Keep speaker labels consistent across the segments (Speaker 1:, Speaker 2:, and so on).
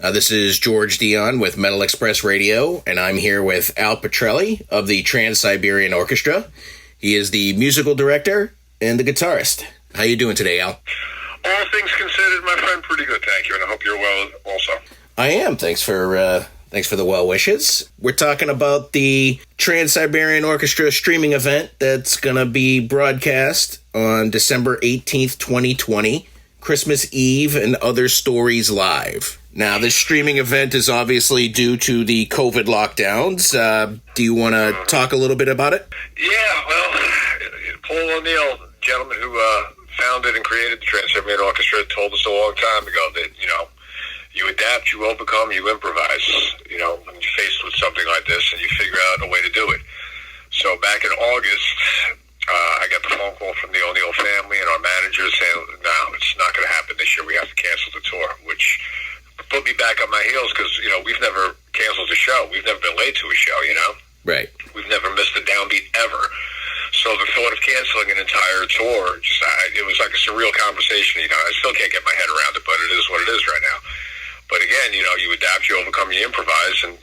Speaker 1: This is George Dionne with Metal Express Radio, and I'm here with Al Pitrelli of the Trans-Siberian Orchestra. He is the musical director and the guitarist. How you doing today, Al?
Speaker 2: All things considered, my friend, pretty good, thank you, and I hope you're well also.
Speaker 1: I am. Thanks for the well wishes. We're talking about the Trans-Siberian Orchestra streaming event that's going to be broadcast on December 18th, 2020, Christmas Eve, and Other Stories Live. Now, this streaming event is obviously due to the COVID lockdowns. Do you want to talk a little bit about it?
Speaker 2: Yeah, well, Paul O'Neill, gentleman who founded and created the Trans-Siberian Orchestra, told us a long time ago that, you adapt, you overcome, you improvise, when you're faced with something like this, and you figure out a way to do it. So back in August, I got the phone call from the O'Neill family and our manager saying, no, it's not going to happen this year. We have to cancel the tour, which put me back on my heels because, we've never canceled a show. We've never been late to a show,
Speaker 1: Right.
Speaker 2: We've never missed a downbeat ever. So the thought of canceling an entire tour, it was like a surreal conversation. I still can't get my head around it, but it is what it is right now. But again, you adapt, you overcome, you improvise, and,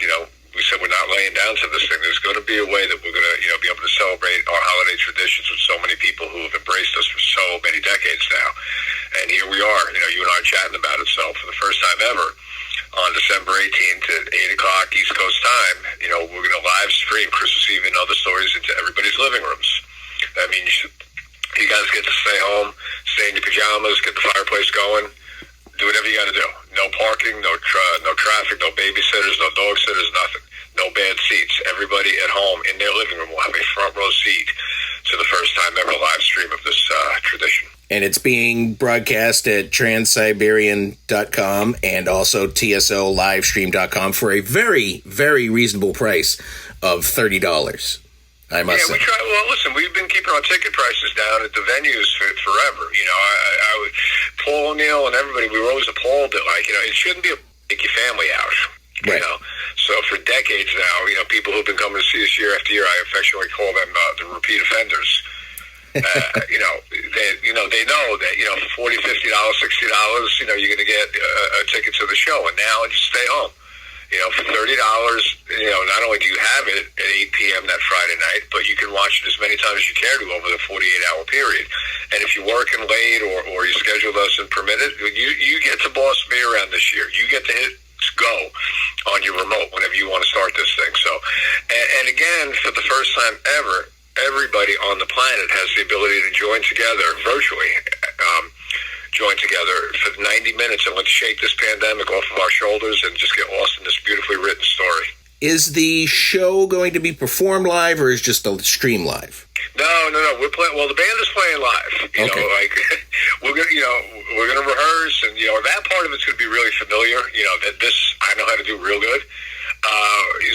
Speaker 2: we said we're not laying down to this thing. There's going to be a way that we're going to, be able to celebrate our holiday traditions with so many people who have embraced us for so many decades now. And here we are, you and I are chatting about it. So for the first time ever, on December 18th at 8 o'clock East Coast time, we're going to live stream Christmas Eve and Other Stories into everybody's living rooms. That means you guys get to stay home, stay in your pajamas, get the fireplace going, do whatever you got to do. No parking, no traffic, no babysitters, no dog sitters, nothing. No bad seats. Everybody at home in their living room will have a front row seat to the first time ever live stream of this tradition.
Speaker 1: And it's being broadcast at transsiberian.com and also tsolivestream.com for a very, very reasonable price of $30. I must say.
Speaker 2: Well, listen, we've been keeping our ticket prices down at the venues forever. Paul O'Neill and everybody, we were always appalled that, it shouldn't be take your family out.
Speaker 1: Right.
Speaker 2: So for decades now, people who've been coming to see us year after year, I affectionately call them the repeat offenders. They know that, for $40, $50, $60, you're going to get a ticket to the show, and now just stay home. For $30, not only do you have it at 8 p.m. that Friday night, but you can watch it as many times as you care to over the 48-hour period. And if you're working late or your schedule doesn't permit it, you get to boss me around this year. You get to hit go on your remote whenever you want to start this thing. So, and again, for the first time ever, everybody on the planet has the ability to join together virtually. Join together for 90 minutes and let's shake this pandemic off of our shoulders and just get lost in this beautifully written story.
Speaker 1: Is the show going to be performed live or is just a stream live?
Speaker 2: No. We're playing. Well, the band is playing live. We're gonna rehearse, and that part of it's gonna be really familiar. That this I know how to do real good.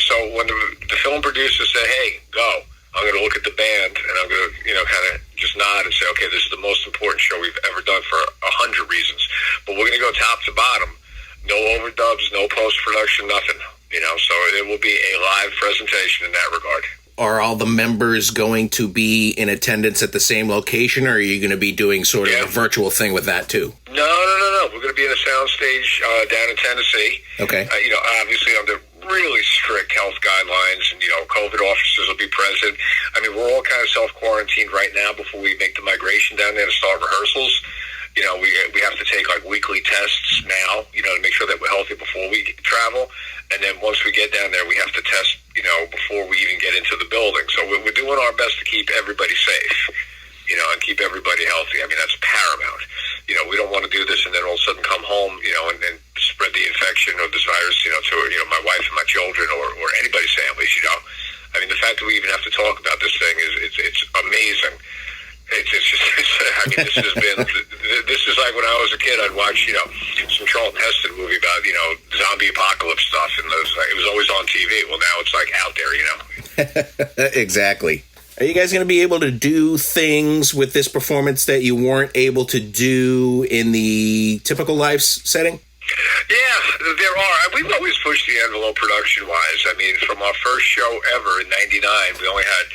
Speaker 2: So when the film producer said, "Hey, go," I'm going to look at the band and I'm going to, kind of just nod and say, okay, this is the most important show we've ever done for 100 reasons. But we're going to go top to bottom. No overdubs, no post-production, nothing. So it will be a live presentation in that regard.
Speaker 1: Are all the members going to be in attendance at the same location, or are you going to be doing sort of a virtual thing with that too?
Speaker 2: No. We're going to be in a soundstage down in Tennessee.
Speaker 1: Okay.
Speaker 2: Obviously under really strict health guidelines, and COVID officers will be present. We're all kind of self-quarantined right now before we make the migration down there to start rehearsals. We have to take weekly tests now, to make sure that we're healthy before we travel. And then once we get down there, we have to test, before we even get into the building. So we're doing our best to keep everybody safe, and keep everybody healthy. That's paramount. We don't want to do this and then all of a sudden come home, and spread the infection or this virus, to, my wife and my children or anybody's families, the fact that we even have to talk about this thing it's amazing. It's this has been, this is like when I was a kid, I'd watch, some Charlton Heston movie about, zombie apocalypse stuff, and it was always on TV. Well, now it's out there,
Speaker 1: Exactly. Are you guys going to be able to do things with this performance that you weren't able to do in the typical live setting?
Speaker 2: Yeah, there are. We've always pushed the envelope production-wise. From our first show ever in '99, we only had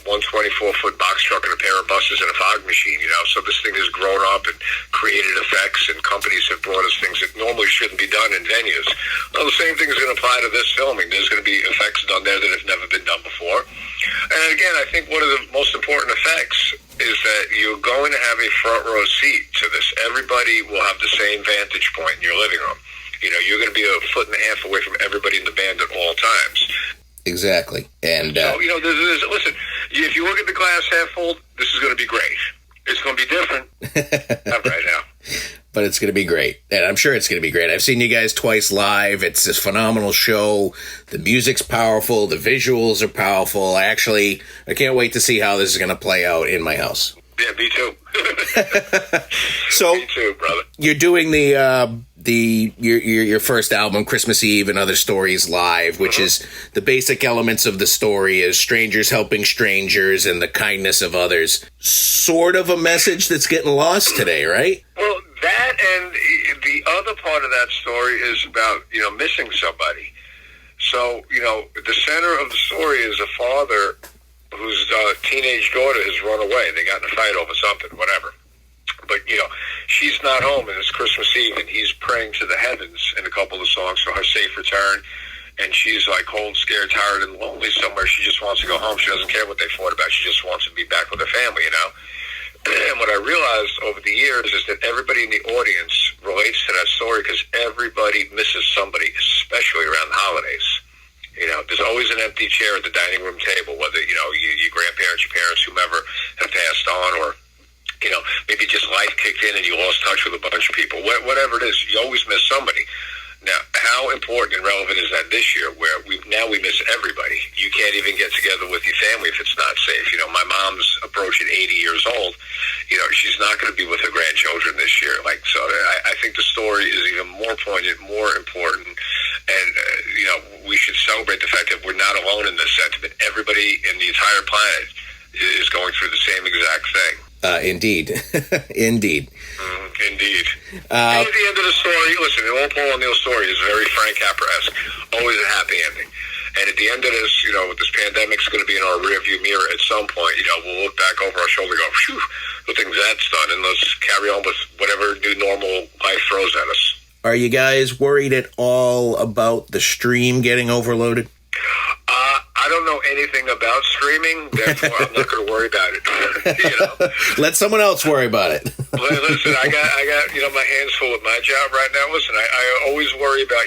Speaker 2: one 24-foot box truck and a pair of buses and a fog machine, So this thing has grown up and created effects, and companies have brought us things that normally shouldn't be done in venues. Well, the same thing is going to apply to this filming. There's going to be effects done there that have never been done before. And again, I think one of the most important effects is that you're going to have a front row seat to this. Everybody will have the same vantage point in your living room. You're going to be a foot and a half away from everybody in the band at all times.
Speaker 1: Exactly. And
Speaker 2: so, listen, if you look at the glass half full, this is going to be great. It's going to be different. Not right now.
Speaker 1: But it's going to be great. And I'm sure it's going to be great. I've seen you guys twice live. It's this phenomenal show. The music's powerful. The visuals are powerful. I can't wait to see how this is going to play out in my house.
Speaker 2: Yeah, me too.
Speaker 1: So,
Speaker 2: me too, brother.
Speaker 1: You're doing your first album, Christmas Eve and Other Stories Live, which is the basic elements of the story is strangers helping strangers and the kindness of others. Sort of a message that's getting lost today, right?
Speaker 2: Well, that and the other part of that story is about, missing somebody. So, the center of the story is a father whose teenage daughter has run away. They got in a fight over something, whatever. But, she's not home, and it's Christmas Eve, and he's praying to the heavens in a couple of songs for her safe return. And she's like cold, scared, tired, and lonely somewhere. She just wants to go home. She doesn't care what they fought about. She just wants to be back with her family, And what I realized over the years is that everybody in the audience relates to that story because everybody misses somebody, especially around the holidays. There's always an empty chair at the dining room table, whether, your grandparents, your parents, whomever have passed on, or, maybe just life kicked in and you lost touch with a bunch of people. Whatever it is, you always miss somebody. Now, how important and relevant is that this year where we miss everybody? You can't even get together with your family if it's not safe. My mom's approaching 80 years old. She's not going to be with her grandchildren this year. So I think the story is even more poignant, more important. And, we should celebrate the fact that we're not alone in this sentiment. Everybody in the entire planet is going through the same exact thing.
Speaker 1: Indeed. Indeed.
Speaker 2: Indeed. And at the end of the story, listen, the old Paul O'Neill story is very Frank Capra-esque. Always a happy ending. And at the end of this, this pandemic's going to be in our rearview mirror at some point. We'll look back over our shoulder and go, phew, good thing that's done. And let's carry on with whatever new normal life throws at us.
Speaker 1: Are you guys worried at all about the stream getting overloaded?
Speaker 2: I don't know anything about streaming, therefore I'm not going to worry about it.
Speaker 1: Let someone else worry about it.
Speaker 2: Listen, I got my hands full with my job right now. Listen, I always worry about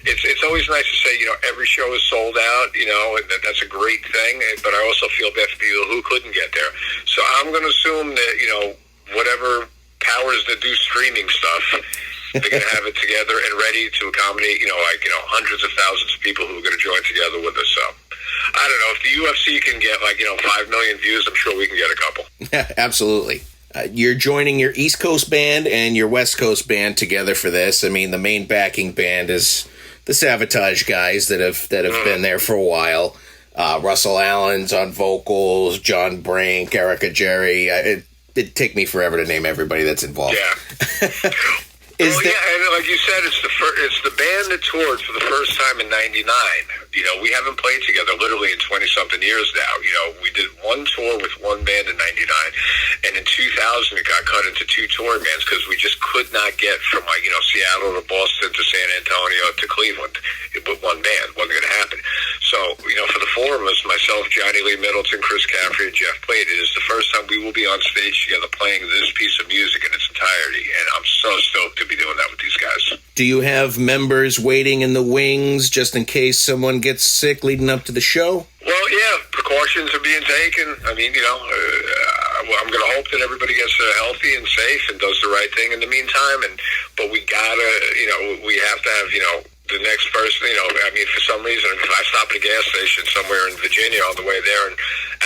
Speaker 2: it's always nice to say every show is sold out, and that's a great thing. But I also feel bad for people who couldn't get there. So I'm going to assume that whatever powers that do streaming stuff. They're going to have it together and ready to accommodate, hundreds of thousands of people who are going to join together with us. So, I don't know. If the UFC can get 5 million views, I'm sure we can get a couple.
Speaker 1: Yeah, absolutely. You're joining your East Coast band and your West Coast band together for this. I mean, the main backing band is the Savatage guys that have been there for a while. Russell Allen's on vocals, John Brink, Erica Jerry. It'd take me forever to name everybody that's involved.
Speaker 2: Yeah. And like you said, it's the band that toured for the first time in '99. We haven't played together literally in 20-something years now. We did one tour with one band in '99, and in 2000 it got cut into two touring bands because we just could not get from Seattle to Boston to San Antonio to Cleveland with one band. Wasn't going to happen. So for the four of us, myself, Johnny Lee Middleton, Chris Caffrey, and Jeff Plate, it is the first time we will be on stage together playing this piece of music in its entirety, and I'm so stoked to be doing that with these guys.
Speaker 1: Do you have members waiting in the wings just in case someone gets sick leading up to the show?
Speaker 2: Well, yeah, precautions are being taken. I mean, I'm going to hope that everybody gets healthy and safe and does the right thing in the meantime. But we gotta, we have to have, the next person, for some reason, if I stop at a gas station somewhere in Virginia on the way there and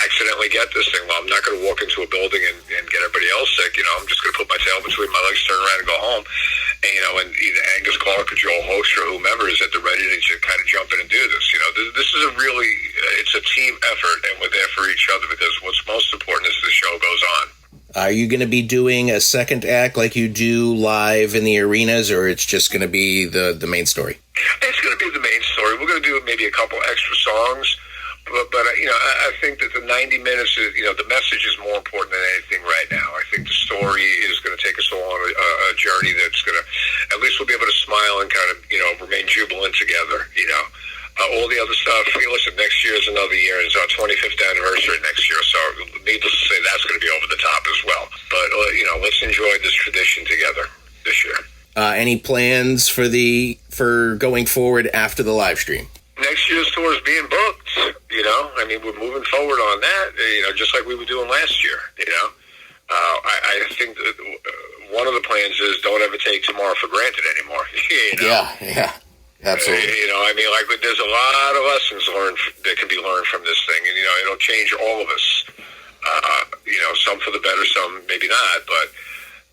Speaker 2: accidentally get this thing, well, I'm not going to walk into a building and get everybody else sick. I'm just going to put my tail between my legs, turn around and go home. And either Angus Clark or Joel Host or whomever is at the ready to kind of jump in and do this. This is it's a team effort, and we're there for each other because what's most important is the show goes on.
Speaker 1: Are you going to be doing a second act like you do live in the arenas, or it's just going to be the main story?
Speaker 2: It's going to be the main story. We're going to do maybe a couple extra songs. But I think that the 90 minutes is, the message is more important than anything right now. I think the story is going to take us all on a journey that's going to, at least we'll be able to smile and kind of, remain jubilant together, all the other stuff, listen, next year is another year. It's our 25th anniversary next year, so needless to say, that's going to be over the top as well. But, let's enjoy this tradition together this year.
Speaker 1: Any plans for going forward after the live stream?
Speaker 2: Next year's tour is being booked, we're moving forward on that, just like we were doing last year, I think that one of the plans is don't ever take tomorrow for granted anymore,
Speaker 1: Yeah, absolutely.
Speaker 2: There's a lot of lessons learned that can be learned from this thing, and, it'll change all of us, some for the better, some maybe not, but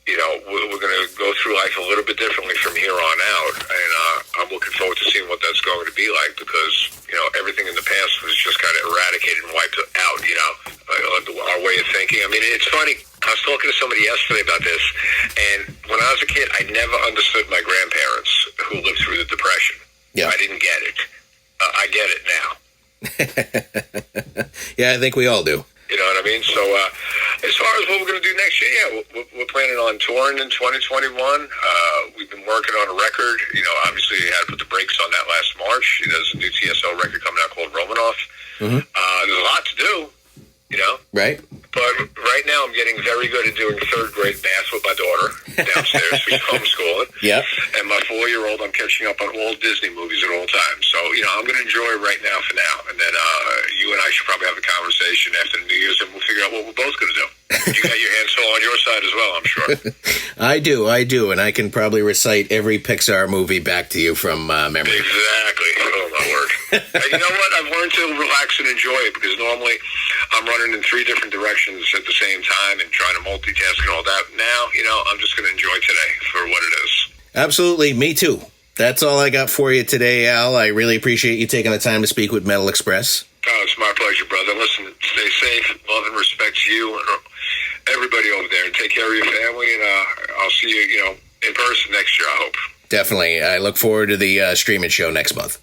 Speaker 2: we're going to go through life a little bit differently from here on out, and I'm looking forward to seeing what that's going to be like, because everything in the past was just kind of eradicated and wiped out. Our way of thinking. It's funny. I was talking to somebody yesterday about this, and when I was a kid, I never understood my grandparents who lived through the Depression.
Speaker 1: Yeah,
Speaker 2: I didn't get it. I get it now.
Speaker 1: Yeah, I think we all do.
Speaker 2: You know what I mean? So as far as what we're going to do next year, we're planning on touring in 2021. We've been working on a record. Obviously you had to put the brakes on that last March. There's a new TSO record coming out called Romanoff.
Speaker 1: Mm-hmm.
Speaker 2: There's a lot to do,
Speaker 1: Right.
Speaker 2: But right now I'm getting very good at doing third grade math with my daughter downstairs. She's homeschooling.
Speaker 1: Yep.
Speaker 2: And my 4-year-old, I'm catching up on all Disney movies at all times. So, I'm going to enjoy it right now for now. And then you and I should probably have a conversation after the New Year's, and we'll figure out what we're both going to do. You got your hands full on your side as well, I'm sure.
Speaker 1: I do. And I can probably recite every Pixar movie back to you from memory.
Speaker 2: Exactly. Oh, my word. And you know what? I've learned to relax and enjoy it, because normally I'm running in 3 different directions at the same time and trying to multitask and all that. Now, I'm just going to enjoy today for what it is.
Speaker 1: Absolutely. Me too. That's all I got for you today, Al. I really appreciate you taking the time to speak with Metal Express.
Speaker 2: Oh, it's my pleasure, brother. Listen, stay safe. Love and respect to you and everybody over there. And take care of your family. And I'll see you, in person next year, I hope.
Speaker 1: Definitely. I look forward to the streaming show next month.